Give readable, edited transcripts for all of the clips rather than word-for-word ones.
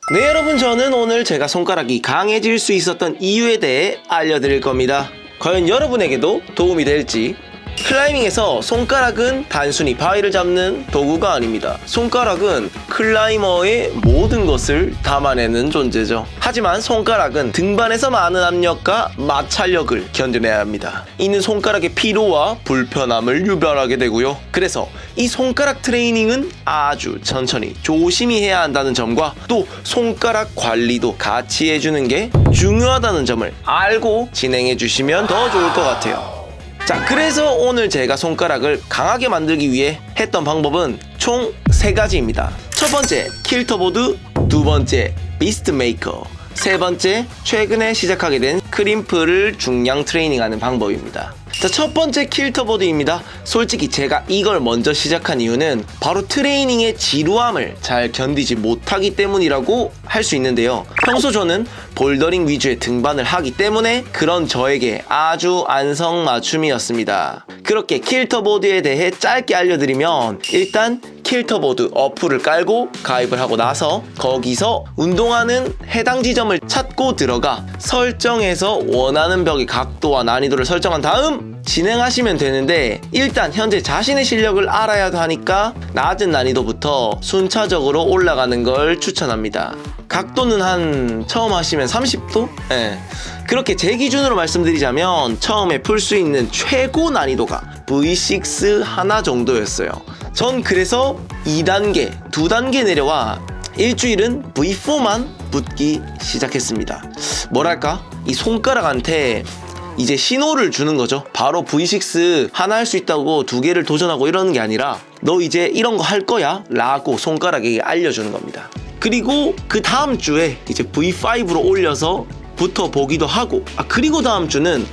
네, 여러분, 저는 오늘 제가 손가락이 강해질 수 있었던 이유에 대해 알려드릴 겁니다. 과연 여러분에게도 도움이 될지. 클라이밍에서 손가락은 단순히 바위를 잡는 도구가 아닙니다. 손가락은 클라이머의 모든 것을 담아내는 존재죠. 하지만 손가락은 등반에서 많은 압력과 마찰력을 견뎌내야 합니다. 이는 손가락의 피로와 불편함을 유발하게 되고요. 그래서 이 손가락 트레이닝은 아주 천천히 조심히 해야 한다는 점과 또 손가락 관리도 같이 해주는 게 중요하다는 점을 알고 진행해 주시면 더 좋을 것 같아요. 자, 그래서 오늘 제가 손가락을 강하게 만들기 위해 했던 방법은 총 3가지입니다. 첫 번째, 킬터보드. 두 번째, 비스트 메이커. 세 번째, 최근에 시작하게 된 크림프를 중량 트레이닝하는 방법입니다. 자, 첫 번째 킬터보드입니다. 솔직히 제가 이걸 먼저 시작한 이유는 바로 트레이닝의 지루함을 잘 견디지 못하기 때문이라고 할 수 있는데요. 평소 저는 볼더링 위주의 등반을 하기 때문에 그런 저에게 아주 안성맞춤이었습니다. 그렇게 킬터보드에 대해 짧게 알려드리면, 일단 킬터보드 어플을 깔고 가입을 하고 나서 거기서 운동하는 해당 지점을 찾고 들어가 설정해서 원하는 벽의 각도와 난이도를 설정한 다음 진행하시면 되는데, 일단 현재 자신의 실력을 알아야 하니까 낮은 난이도부터 순차적으로 올라가는 걸 추천합니다. 각도는 한 처음 하시면 30도? 네. 그렇게 제 기준으로 말씀드리자면 처음에 풀 수 있는 최고 난이도가 V6 하나 정도였어요. 전 그래서 2단계, 2단계 내려와 일주일은 V4만 붙기 시작했습니다. 뭐랄까? 이 손가락한테 이제 신호를 주는 거죠. 바로 V6 하나 할 수 있다고 2개를 도전하고 이러는 게 아니라 너 이제 이런 거 할 거야 라고 손가락에게 알려주는 겁니다. 그리고 그 다음 주에 이제 V5로 올려서 붙어보기도 하고, 그리고 다음 주는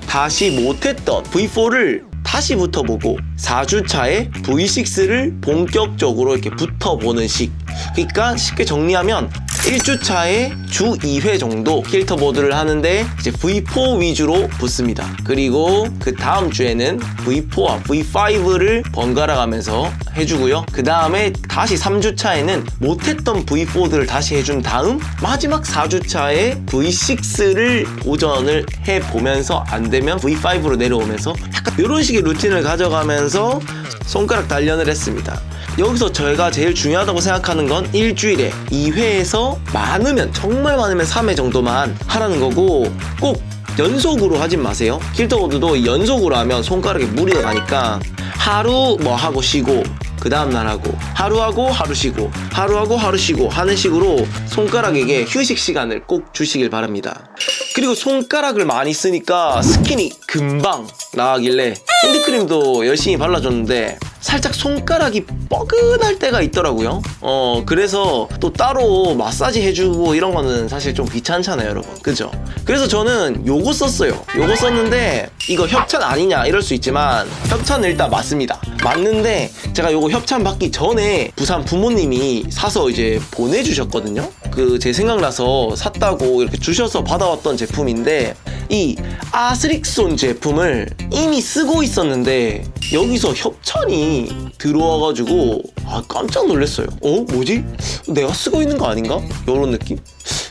다시 못했던 V4를 다시 붙어보고 4주차에 V6를 본격적으로 이렇게 붙어보는 식. 그러니까 쉽게 정리하면 1주차에 주 2회 정도 킬터보드를 하는데 이제 V4 위주로 붙습니다. 그리고 그 다음 주에는 V4와 V5를 번갈아 가면서 해주고요. 그 다음에 다시 3주차에는 못했던 V4들을 다시 해준 다음 마지막 4주차에 V6를 도전을 해보면서 안 되면 V5로 내려오면서 약간 이런 식의 루틴을 가져가면서 손가락 단련을 했습니다. 여기서 저희가 제일 중요하다고 생각하는 건 일주일에 2회에서 많으면, 정말 많으면 3회 정도만 하라는 거고, 꼭 연속으로 하진 마세요. 킬터보드도 연속으로 하면 손가락에 무리가 가니까 하루 뭐 하고 쉬고 그 다음날 하고, 하루 하고 하루 쉬고, 하루 하고 하루 쉬고 하는 식으로 손가락에게 휴식 시간을 꼭 주시길 바랍니다. 그리고 손가락을 많이 쓰니까 스킨이 금방 나가길래 핸드크림도 열심히 발라줬는데 살짝 손가락이 뻐근할 때가 있더라고요. 그래서 또 따로 마사지 해주고 이런 거는 사실 좀 귀찮잖아요, 여러분. 그죠? 그래서 저는 요거 썼어요. 요거 썼는데 이거 협찬 아니냐 이럴 수 있지만 협찬은 일단 맞습니다. 맞는데 제가 요거 협찬 받기 전에 부산 부모님이 사서 이제 보내주셨거든요. 제 생각나서 샀다고 이렇게 주셔서 받아왔던 제품인데, 이 아스릭손 제품을 이미 쓰고 있었는데 여기서 협찬이 들어와가지고 깜짝 놀랐어요. 뭐지? 내가 쓰고 있는 거 아닌가? 이런 느낌?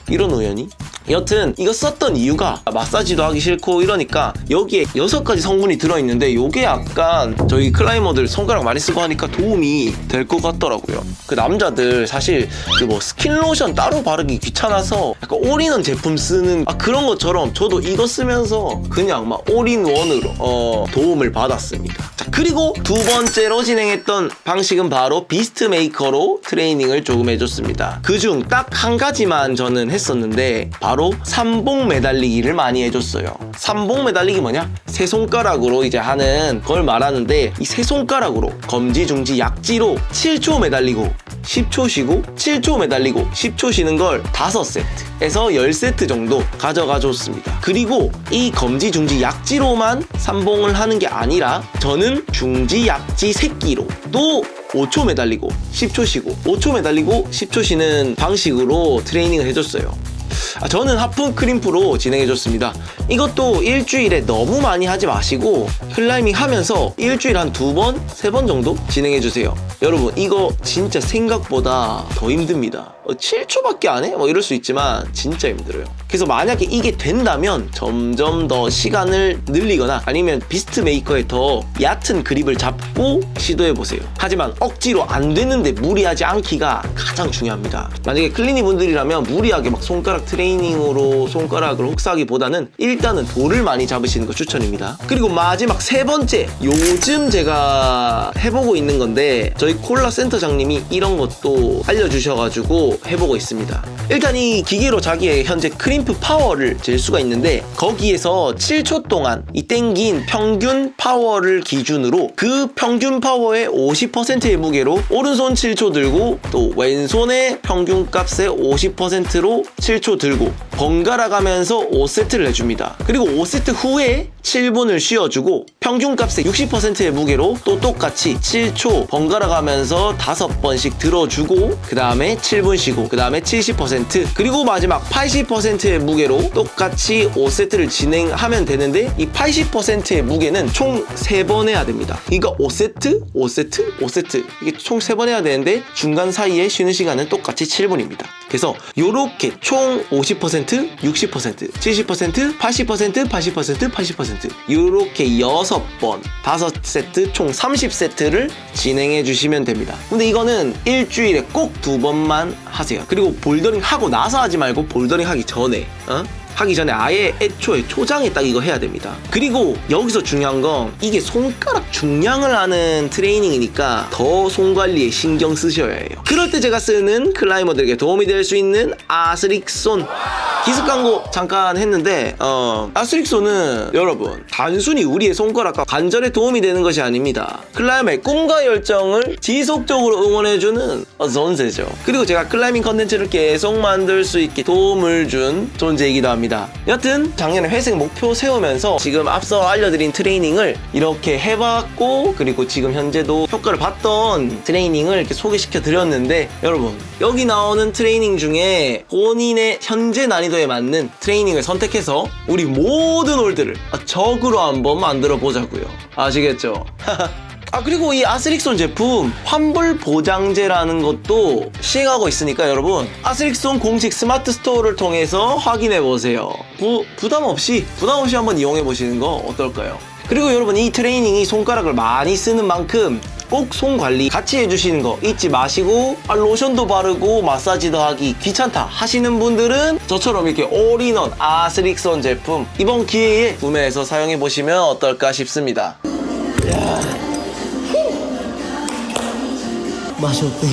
이런 우연이? 여튼 이거 썼던 이유가 마사지도 하기 싫고 이러니까 여기에 6가지 성분이 들어있는데 요게 약간 저희 클라이머들 손가락 많이 쓰고 하니까 도움이 될 것 같더라고요. 그 남자들 사실 그 스킨로션 따로 바르기 귀찮아서 약간 올인원 제품 쓰는 그런 것처럼 저도 이거 쓰면서 그냥 막 올인원으로 도움을 받았습니다. 자, 그리고 두 번째로 진행했던 방식은 바로 비스트 메이커로 트레이닝을 조금 해줬습니다. 그중 딱 한 가지만 저는 했었는데 바로 삼봉 매달리기를 많이 해줬어요. 삼봉 매달리기 뭐냐? 세 손가락으로 이제 하는 걸 말하는데, 이 세 손가락으로 검지, 중지, 약지로 7초 매달리고 10초 쉬고 7초 매달리고 10초 쉬는 걸 5세트에서 10세트 정도 가져가 줬습니다. 그리고 이 검지, 중지, 약지로만 삼봉을 하는 게 아니라 저는 중지, 약지, 새끼로 또 5초 매달리고 10초 쉬고 5초 매달리고 10초 쉬는 방식으로 트레이닝을 해줬어요. 저는 하프 크림프로 진행해줬습니다. 이것도 일주일에 너무 많이 하지 마시고 클라이밍 하면서 일주일에 한 2번, 3번 정도 진행해주세요. 여러분 이거 진짜 생각보다 더 힘듭니다. 7초밖에 안 해? 뭐 이럴 수 있지만 진짜 힘들어요. 그래서 만약에 이게 된다면 점점 더 시간을 늘리거나 아니면 비스트 메이커의 더 얕은 그립을 잡고 시도해보세요. 하지만 억지로 안 되는데 무리하지 않기가 가장 중요합니다. 만약에 클리니 분들이라면 무리하게 막 손가락 트레이닝으로 손가락을 혹사하기보다는 일단은 돌을 많이 잡으시는 거 추천입니다. 그리고 마지막 세 번째, 요즘 제가 해보고 있는 건데 저희 콜라 센터장님이 이런 것도 알려주셔가지고 해보고 있습니다. 일단 이 기계로 자기의 현재 크림프 파워를 잴 수가 있는데 거기에서 7초 동안 이 땡긴 평균 파워를 기준으로 그 평균 파워의 50%의 무게로 오른손 7초 들고 또 왼손의 평균 값의 50%로 7초 들고 번갈아 가면서 5세트를 해줍니다. 그리고 5세트 후에 7분을 쉬어주고 평균값의 60%의 무게로 또 똑같이 7초 번갈아 가면서 5번씩 들어주고 그 다음에 7분 쉬고 그 다음에 70% 그리고 마지막 80%의 무게로 똑같이 5세트를 진행하면 되는데 이 80%의 무게는 총 3번 해야 됩니다. 그러니까 5세트, 5세트, 5세트 이게 총 3번 해야 되는데 중간 사이에 쉬는 시간은 똑같이 7분입니다. 그래서 요렇게 총 50%, 60%, 70%, 80%, 80%, 80% 요렇게 6번 5세트 총 30세트를 진행해 주시면 됩니다. 근데 이거는 일주일에 꼭 2번만 하세요. 그리고 볼더링 하고 나서 하지 말고 볼더링 하기 전에 하기 전에 아예 애초에 초장에 딱 이거 해야 됩니다. 그리고 여기서 중요한 건 이게 손가락 중량을 하는 트레이닝이니까 더 손 관리에 신경 쓰셔야 해요. 그럴 때 제가 쓰는 클라이머들에게 도움이 될 수 있는 아스릭손 기습 광고 잠깐 했는데 아스릭손은 여러분 단순히 우리의 손가락과 관절에 도움이 되는 것이 아닙니다. 클라이머의 꿈과 열정을 지속적으로 응원해주는 존재죠. 그리고 제가 클라이밍 컨텐츠를 계속 만들 수 있게 도움을 준 존재이기도 합니다. 여튼 작년에 회색 목표 세우면서 지금 앞서 알려드린 트레이닝을 이렇게 해봤고 그리고 지금 현재도 효과를 봤던 트레이닝을 이렇게 소개시켜 드렸는데 여러분 여기 나오는 트레이닝 중에 본인의 현재 난이도에 맞는 트레이닝을 선택해서 우리 모든 홀들을 적으로 한번 만들어 보자고요. 아시겠죠? 그리고 이 아스릭손 제품 환불 보장제라는 것도 시행하고 있으니까 여러분 아스릭손 공식 스마트 스토어를 통해서 확인해 보세요. 부담 없이 한번 이용해 보시는 거 어떨까요? 그리고 여러분 이 트레이닝이 손가락을 많이 쓰는 만큼 꼭 손 관리 같이 해주시는 거 잊지 마시고 로션도 바르고 마사지도 하기 귀찮다 하시는 분들은 저처럼 이렇게 올인원 아스릭손 제품 이번 기회에 구매해서 사용해 보시면 어떨까 싶습니다. 맛이 어때?